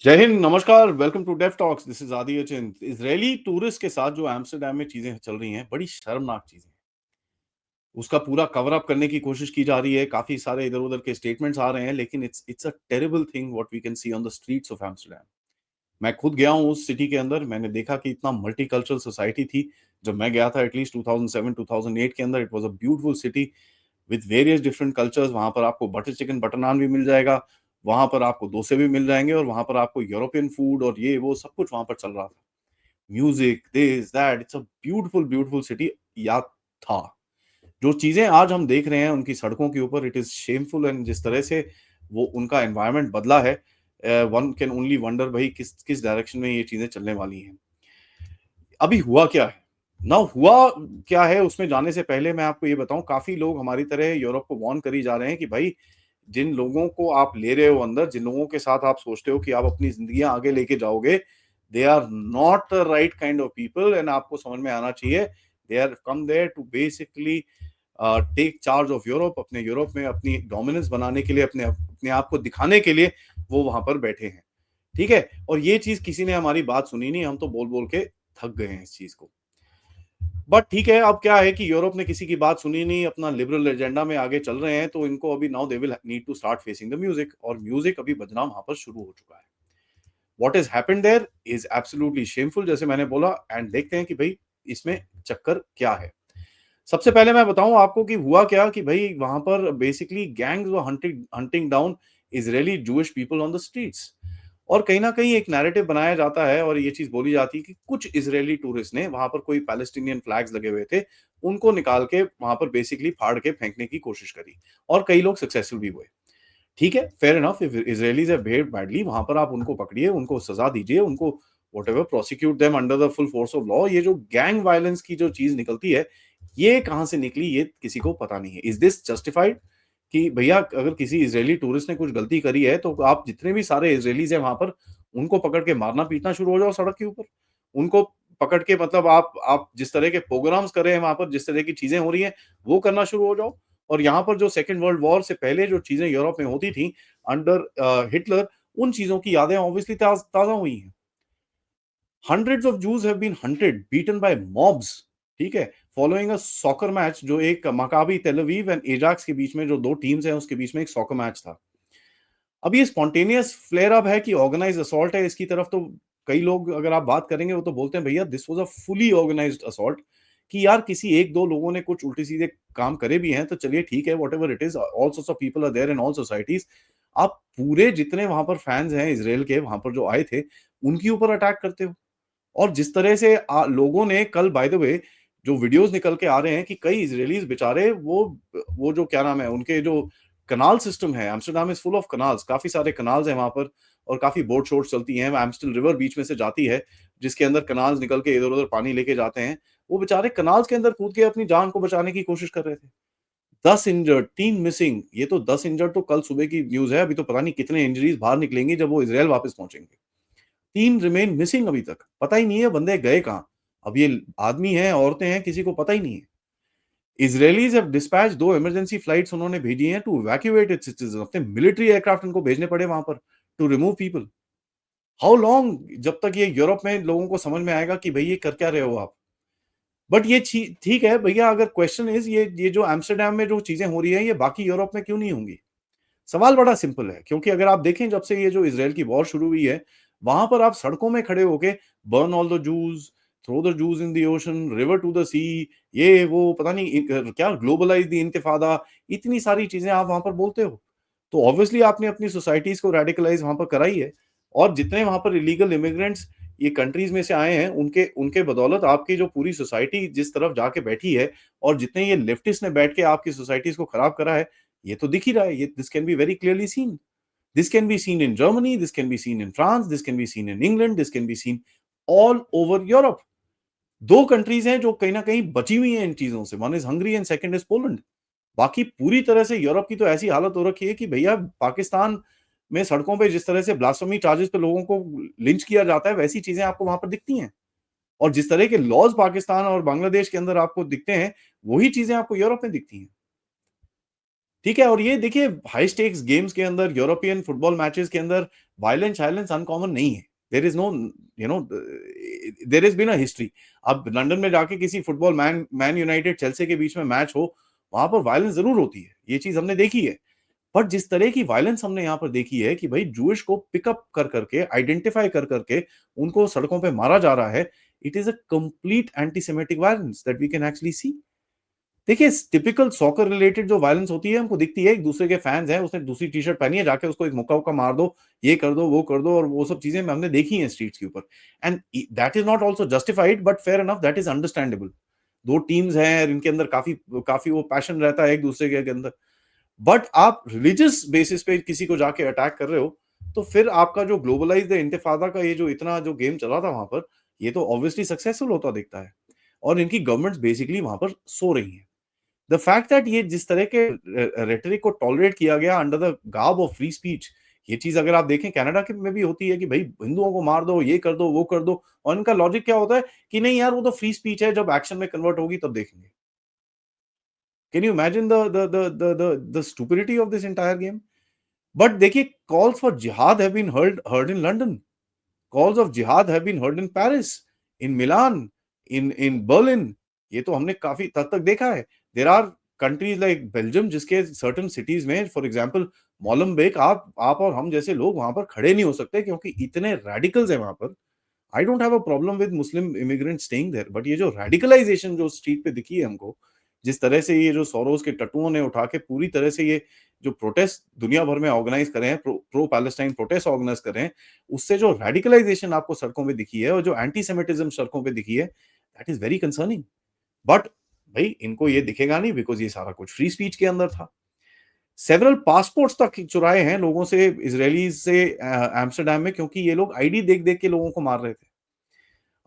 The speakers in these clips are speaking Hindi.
जय हिंद, नमस्कार, welcome to Def Talks. This is Aadi Achint. Israeli tourist के साथ जो एम्स्टर्डम में चीजें चल रही हैं, बड़ी शर्मनाक चीजें हैं। उसका पूरा कवर अप करने की कोशिश की जा रही है, काफी सारे इधर-उधर के स्टेटमेंट्स आ रहे हैं, लेकिन it's a terrible thing what we can see on the streets of Amsterdam. मैं खुद गया हूँ उस सिटी के अंदर, मैंने देखा कि इतना मल्टीकल्चरल सोसाइटी थी। जब मैं गया था एटलीस्ट 2007-2008 के अंदर, it was a beautiful city with various different cultures. वहाँ पर आपको बटर चिकन, बटर नान भी मिल जाएगा, वहाँ पर आपको डोसे भी मिल जाएँगे और वहाँ पर आपको यूरोपियन फूड और ये वो सब कुछ वहाँ पर चल रहा था। Music, this, that, it's a beautiful, beautiful city या था। जो चीज़ें आज हम देख रहे हैं उनकी सड़कों के ऊपर, इट इज़ शेमफुल एंड जिस तरह से वो उनका एनवायरनमेंट बदला है, वन कैन ओनली वंडर भई किस किस डायरेक्शन में ये चीज़ें चलने वाली हैं। अभी हुआ क्या है? ना हुआ क्या है उसमें जाने से पहले मैं आपको ये बताऊँ, काफ़ी लोग हमारी तरह यूरोप को वार्न करी जा रहे हैं कि भाई जिन लोगों को आप ले रहे हो अंदर, जिन लोगों के साथ आप सोचते हो कि आप अपनी ज़िंदगियाँ आगे लेके जाओगे, they are not the right kind of people and आपको समझ में आना चाहिए, they are come there to basically take charge of Europe. अपने यूरोप में अपनी डोमिनेंस बनाने के लिए, अपने अपने आप को दिखाने के लिए वो वहाँ पर बैठे हैं। ठीक है? और ये चीज़ किसी ने हमारी बात सुनी नहीं, हम तो बोल-बोल के थक गए हैं इस चीज़ को। बट ठीक है, अब क्या है कि यूरोप ने किसी की बात सुनी नहीं, अपना लिबरल एजेंडा में आगे चल रहे हैं, तो इनको अभी now they will need to start facing the music और म्यूजिक अभी बजना वहाँ पर शुरू हो चुका है। What has happened there is absolutely shameful, जैसे मैंने बोला। एंड देखते हैं कि भई इसमें चक्कर क्या है। सबसे पहले मैं बताऊँ आपको कि हुआ क्या कि भई वहाँ पर basically gangs were hunting hunting down Israeli Jewish people on the streets. और कहीं न कहीं एक नैरेटिव बनाया जाता है और ये चीज़ बोली जाती है कि कुछ इज़रायली टूरिस्ट ने वहाँ पर कोई पैलेस्टीनियन फ्लैग्स लगे हुए थे, उनको निकाल के वहाँ पर बेसिकली फाड़ के फेंकने की कोशिश करी और कई लोग सक्सेसफुल भी हुए। ठीक है, fair enough, if Israelis have behaved badly, वहाँ पर आप उनको पकड़िए, उनको सज़ा दीजिए, उनको whatever prosecute them under the full force of law. ये जो गैंग वायलेंस की जो चीज़ निकलती है, ये कहाँ से निकली ये किसी को पता नहीं है। Is this justified? कि भैया अगर किसी इज़रायली टूरिस्ट ने कुछ गलती करी है, तो आप जितने भी सारे इज़रायलीज़ हैं वहाँ पर, उनको पकड़ के मारना-पीटना शुरू हो जाओ सड़क के ऊपर। उनको पकड़ के मतलब आप जिस तरह के प्रोग्राम्स कर रहे हैं वहाँ पर, जिस तरह की चीज़ें हो रही हैं, वो करना शुरू हो जाओ। और यहाँ पर जो सेकंड वर्ल्ड वॉर से पहले जो चीज़ें यूरोप में होती थी अंडर हिटलर, उन चीज़ों की यादें ऑब्वियसली ताज़ा हुई हैं। Hundreds of Jews have been hunted, beaten by mobs, ठीक है? फॉलोइंग अ सॉकर मैच, जो एक मकाबी तेल अवीव एंड एजाक्स के बीच में, जो 2 टीम्स हैं उसके बीच में एक सॉकर मैच था। अब ये स्पॉन्टेनियस फ्लेयर अप है कि ऑर्गेनाइज्ड असॉल्ट है, इसकी तरफ तो कई लोग अगर आप बात करेंगे वो तो बोलते हैं भैया this was a fully organised assault. कि यार किसी 1-2 लोगों ने कुछ उल्टे-सीधे काम करे भी हैं तो चलिए ठीक है, whatever it is, all sorts of people are there in all societies. आप पूरे जितने वहाँ पर फैन्स हैं इज़राइल के, वहाँ पर जो आए थे, उनके ऊपर अटैक करते हो। और जिस तरह से लोगों ने कल, बाय द वे, जो वीडियोज़ निकल के आ रहे हैं कि कई इज़राइलीज़ बेचारे वो जो क्या नाम है, उनके जो कनाल सिस्टम है, Amsterdam is full of canals, काफ़ी सारे कनाल्स हैं वहाँ पर और काफ़ी बोट-शोट्स चलती हैं। एम्स्टल रिवर बीच में से जाती है, जिसके अंदर कनाल्स निकल के इधर-उधर पानी लेके जाते हैं। वो बेचारे कनाल्स के अंदर कूद के अपनी जान को बचाने की कोशिश कर रहे थे। 10 इंजर्ड, 3 मिसिंग, ये तो 10 इंजर्ड तो कल सुबह की न्यूज़ है, अभी तो पता नहीं कितने इंजरीज़ बाहर निकलेंगी जब वो इज़राइल वापस पहुँचेंगे। 3 रिमेन मिसिंग अभी तक, पता ही नहीं है बंदे गए कहाँ? अब ये आदमी हैं, औरतें हैं, किसी को पता ही नहीं है। Israelis have dispatched 2 emergency flights उन्होंने भेजी हैं टू इवैक्यूएट इट्स सिटिज़न, अपने मिलिट्री एयरक्राफ्ट उनको भेजने पड़े वहाँ पर to remove people. How long, जब तक ये यूरोप में लोगों को समझ में आएगा कि भई ये कर क्या रहे हो आप? बट ये छी ठीक है भैया, अगर क्वेश्चन इज़ ये जो एम्स्टर्डम में जो चीज़ें हो रही हैं, ये बाकी यूरोप में क्यों नहीं होंगी? सवाल बड़ा सिंपल है, क्योंकि अगर आप देखें जब से ये जो इज़राइल की वॉर शुरू हुई है, वहाँ पर आप सड़कों में खड़े होके burn all the Jews, throw the Jews in the ocean, river to the sea, ये वो पता नहीं क्या ग्लोबलाइज़ द इंतिफादा, इतनी सारी चीज़ें आप वहाँ पर बोलते हो। तो ऑब्वियसली आपने अपनी सोसाइटीज़ को रेडिकलाइज़ वहाँ पर करा ही है। और जितने वहाँ पर इल्लीगल इमिग्रेंट्स ये कंट्रीज़ में से आए हैं, उनके उनके बदौलत आपकी जो पूरी सोसाइटी जिस तरफ जाके बैठी है और जितने ये लेफ्टिस्ट ने बैठ के आपकी सोसाइटीज़ को खराब करा है, ये तो दिख ही रहा है। ये this can be very clearly seen. This can be seen in Germany, this can be seen in France, this can be seen in England, this can be seen all over Europe. 2 countries हैं जो कहीं न कहीं बची हुई हैं इन चीज़ों से, one is Hungary and second is Poland. बाकी पूरी तरह से यूरोप की तो ऐसी हालत हो रखी है कि भैया पाकिस्तान में सड़कों पे जिस तरह से ब्लास्फेमी चार्जेस पे लोगों को लिंच किया जाता है, वैसी चीज़ें आपको वहाँ पर दिखती हैं। और जिस तरह के लॉज़ पाकिस्तान और बांग्लादेश के अंदर आपको दिखते हैं, वही चीज़ें आपको यूरोप में दिखती हैं। ठीक है? और ये देखिए हाई स्टेक्स गेम्स के अंदर, यूरोपियन फुटबॉल मैचेस के अंदर वायलेंस अनकॉमन नहीं है। There is no you know there has been a history. अब लंदन में जाके किसी फुटबॉल मैन यूनाइटेड चेल्सी के बीच में मैच हो, वहाँ पर वायलेंस ज़रूर होती है। ये चीज़ हमने देखी है। बट जिस तरह की वायलेंस हमने यहाँ पर देखी है कि भाई जूइश को पिकअप कर करके, आइडेंटिफाई कर करके उनको सड़कों पे मारा जा रहा है, it is a complete anti-semitic violence that we can actually see. देखिए, टिपिकल सॉकर रिलेटेड जो वायलेंस होती है हमको दिखती है, एक-दूसरे के फैन्स हैं, उसने दूसरी टी-शर्ट पहनी है, जाके उसको एक मुक्का-वुक्का मार दो, ये कर दो, वो कर दो और वो सब चीज़ें हमने देखी हैं स्ट्रीट्स के ऊपर। And that is not also justified but fair enough that is understandable. 2 teams हैं, इनके अंदर काफ़ी काफ़ी वो पैशन रहता है एक-दूसरे के अंदर। बट आप रिलीजियस बेसिस पे किसी को जाके अटैक कर रहे हो, तो फिर आपका जो ग्लोबलाइज्ड इंतिफादा का ये जो इतना जो गेम चला था वहाँ पर, ये तो ऑब्वियसली सक्सेसफुल होता दिखता है। और इनकी गवर्नमेंट्स बेसिकली वहाँ पर सो रही हैं। द फैक्ट दैट ये जिस तरह के रेटरिक को टॉलरेट किया गया under the garb of free speech, ये चीज़ अगर आप देखें कनाडा के में भी होती है कि भई हिंदुओं को मार दो, ये कर दो, वो कर दो और इनका लॉजिक क्या होता है कि नहीं यार वो तो फ्री स्पीच है, जब एक्शन में कन्वर्ट होगी तब देखेंगे। Can you imagine the stupidity of this entire game? But देखिए कॉल्स फॉर जिहाद have been heard in London, calls of जिहाद have been heard in Paris, in Milan, in Berlin. ये तो हमने काफ़ी हद तक देखा है। There are countries like Belgium जिसके सर्टेन सिटीज़ में फॉर एग्जांपल मोलेम्बिक आप और हम जैसे लोग वहाँ पर खड़े नहीं हो सकते क्योंकि इतने रेडिकल्स हैं वहाँ पर। I don't have a problem with Muslim immigrant staying there but ये जो रेडिकलाइजेशन जो स्ट्रीट पे दिखी है हमको, जिस तरह से ये जो सोरोस के टट्टुओं ने उठा के पूरी तरह से ये जो प्रोटेस्ट दुनिया भर में ऑर्गेनाइज करे हैं, प्रो पैलेस्टाइन प्रोटेस्ट ऑर्गेनाइज कर रहे हैं, उससे जो रेडिकलाइजेशन आपको सड़कों पे दिखी है और जो एंटी सेमिटिज्म सड़कों पे दिखी है, that is very concerning. But भई इनको ये दिखेगा नहीं बिकॉज़ ये सारा कुछ फ्री स्पीच के अंदर था। सेवरल पासपोर्ट्स तक चुराए हैं लोगों से इज़राइलीज़ से एम्स्टर्डम में क्योंकि ये लोग आईडी देख-देख के लोगों को मार रहे थे।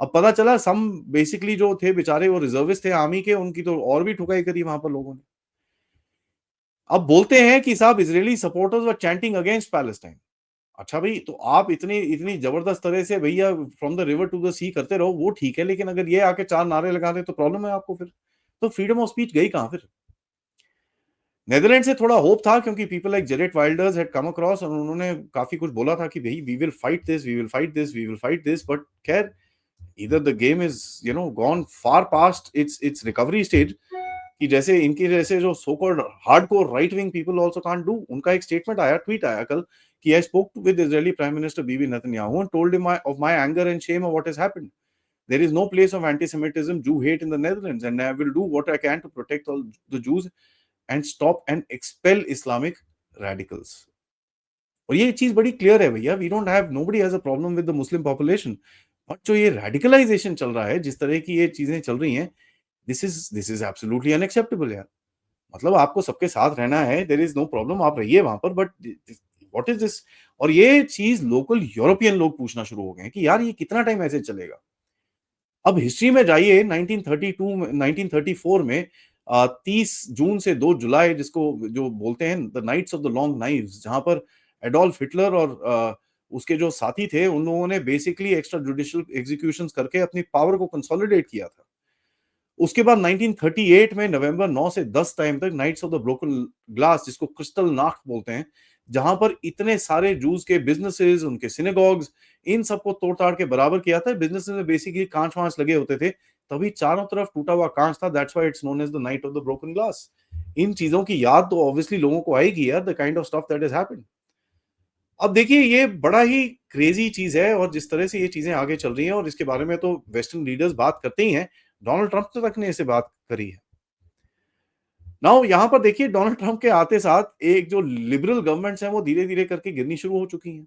अब पता चला सम बेसिकली जो थे बेचारे वो रिजर्विस्ट थे आर्मी के, उनकी तो और भी ठुकाई करी वहाँ पर लोगों ने। अब बोलते हैं कि साहब इज़रायली सपोर्टर्स वर चैंटिंग अगेंस्ट पैलेस्टाइन। अच्छा भई, तो आप इतनी इतनी ज़बरदस्त तरह से भैया from the river to the sea करते रहो, वो ठीक है, लेकिन अगर ये आके 4 नारे लगा दें तो प्रॉब्लम है आपको फिर। तो फ्रीडम ऑफ स्पीच गई कहाँ फिर? नीदरलैंड से थोड़ा होप था क्योंकि people like Geert Wilders had come across और उन्होंने काफ़ी कुछ बोला था कि भई we will fight this, we will fight this, we will fight this but खैर either the game is gone far past its recovery stage कि जैसे इनके जैसे जो so called hardcore right wing people also can't do. उनका एक स्टेटमेंट आया, ट्वीट आया कल कि I spoke with Israeli prime minister Bibi Netanyahu and told him of my anger and shame of what has happened. There is no place of anti-semitism, Jew hate in the Netherlands and I will do what I can to protect all the Jews and stop and expel Islamic radicals। और ये चीज बड़ी क्लियर है भैया, we don't have nobody has a problem with the Muslim population. But जो ये रेडिकलाइजेशन चल रहा है, जिस तरह की ये चीजें चल रही हैं, दिस इज एब्सोल्युटली अनएक्सेप्टेबल यार। मतलब आपको सबके साथ रहना है, देयर इज नो प्रॉब्लम, आप रहिए वहां पर, बट व्हाट इज दिस? और ये चीज लोकल यूरोपियन लोग पूछना शुरू हो गए हैं कि यार ये कितना टाइम ऐसे चलेगा। अब हिस्ट्री में जाइए 1932 में 1934 में 30 जून से 2 जुलाई जिसको जो बोलते हैं the nights of the long knives, जहां पर एडोल्फ हिटलर और उसके जो साथी थे उन लोगों ने बेसिकली एक्स्ट्रा जुडिशियल एग्जीक्यूशंस करके अपनी पावर को कंसोलिडेट किया था। उसके बाद 1938 में नवंबर 9 से 10 टाइम तक nights of the broken glass, जिसको क्रिस्टल नाक्ट बोलते हैं, जहां पर इतने सारे जूस के बिजनेसेस, उनके सिनेगॉग्स, इन सबको तोड़-ताड़ के बराबर किया था। बिजनेसेस में बेसिकली कांच-वांच लगे होते थे, तभी चारों तरफ टूटा हुआ कांच था। That's why it's known as the night of the broken glass. इन चीजों की याद तो ऑब्वियसली लोगों को आएगी यार, the kind of stuff that has happened. अब देखिए ये बड़ा ही क्रेजी चीज है और जिस तरह से ये चीजें आगे चल रही हैं और इसके बारे में तो वेस्टर्न लीडर्स बात करते ही हैं। डोनाल्ड ट्रंप तक ने इसे बात करी है। नाउ यहाँ पर देखिए डोनाल्ड ट्रंप के आते साथ एक जो लिबरल गवर्नमेंट्स हैं वो धीरे-धीरे करके गिरनी शुरू हो चुकी हैं।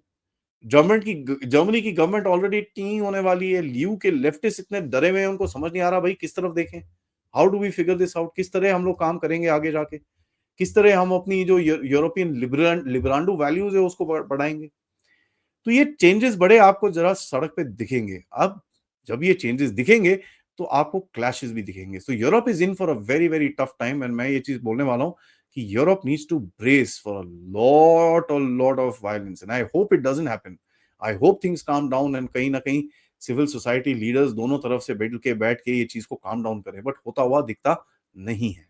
जर्मनी की गवर्नमेंट ऑलरेडी टी होने वाली है। लीव के लेफ्टिस्ट इतने डरे हुए हैं, उनको समझ नहीं आ रहा भाई किस तरफ देखें। How do we figure this out? किस तरह हम लोग काम करेंगे आगे जाके? किस तरह हम अपनी जो यूरोपियन लिबरांडो वैल्यूज है उसको बढ़ाएंगे? तो ये चेंजेस बड़े आपको जरा सड़क पे दिखेंगे। अब जब ये चेंजेस दिखेंगे तो आपको क्लैशेस भी दिखेंगे। So Europe is in for a very very tough time and मैं ये चीज बोलने वाला हूँ कि Europe needs to brace for a lot of violence and I hope it doesn't happen. I hope things calm down and कहीं ना कहीं सिविल सोसाइटी लीडर्स दोनों तरफ से बैठ के ये चीज को काम डाउन करें, बट होता हुआ दिखता नहीं है।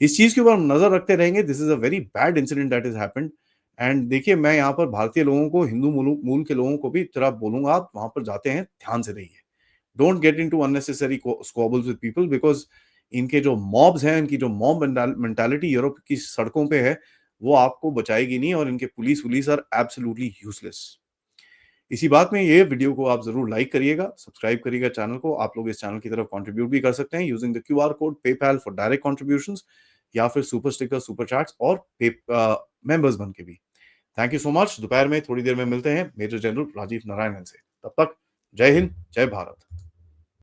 इस चीज़ के ऊपर हम नज़र रखते रहेंगे। This is a very bad incident that has happened and देखिए मैं यहाँ पर भारतीय लोगों को, हिंदू मूल के लोगों को भी ज़रा बोलूँगा, आप वहाँ पर जाते हैं, ध्यान से रहिए। Don't get into unnecessary squabbles with people because इनके जो मॉब्स हैं, इनकी जो मॉब मेंटालिटी यूरोप की सड़कों पे है, वो आपको बचाएगी नहीं और इनके पुलिस आर एब्सोल्यूटली यूज़लेस। इसी बात में ये वीडियो को आप ज़रूर लाइक करिएगा, सब्सक्राइब करिएगा चैनल को। आप लोग इस चैनल की तरफ कंट्रीब्यूट भी कर सकते हैं using the QR code PayPal for direct contributions या फिर सुपर स्टिकर, सुपर चैट्स और मेंबर्स बन के भी। Thank you so much. दोपहर में थोड़ी देर में मिलते हैं मेजर जनरल राजीव नारायणन से। तब तक जय हिंद, जय भारत।